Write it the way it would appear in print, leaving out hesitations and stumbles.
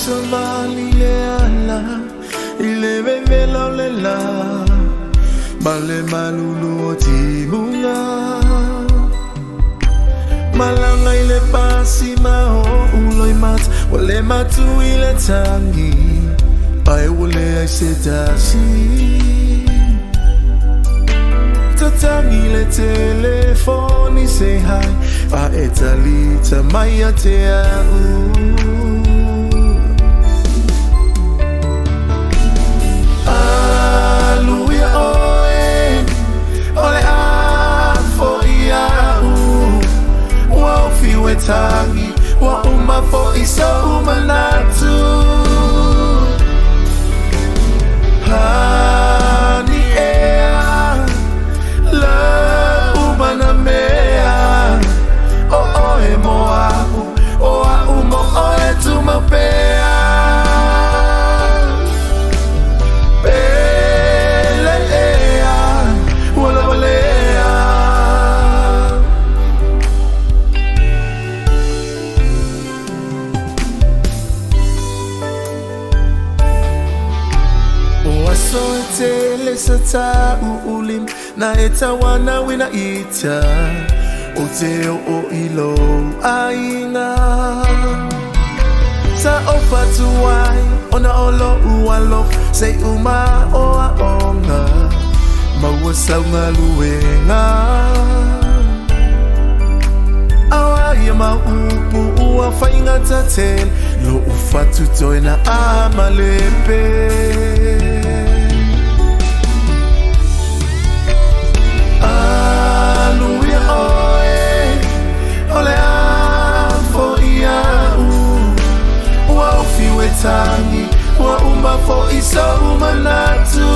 Somali leala, ile bevela lela, bale malulu timunga, malanga ile pasi maho uloi mat, wale matu ile tangi, pai wale aisetasi, tatangi ile telefoni say hi, pa etalita maya te au. Tangi wa uma fo iso umanatu hani ea la umana mea o e moa o a umo o e tumapea pele ea wala walea so etele sata ulim na etawana wina ita oteo o ilo aina sa ofatuai ona olo ualof say uma o aonga mawasa ngaluenga awa yama upu ua fainga tatel lo ufatu toina amalepe tangi wa umba fo iso umanatu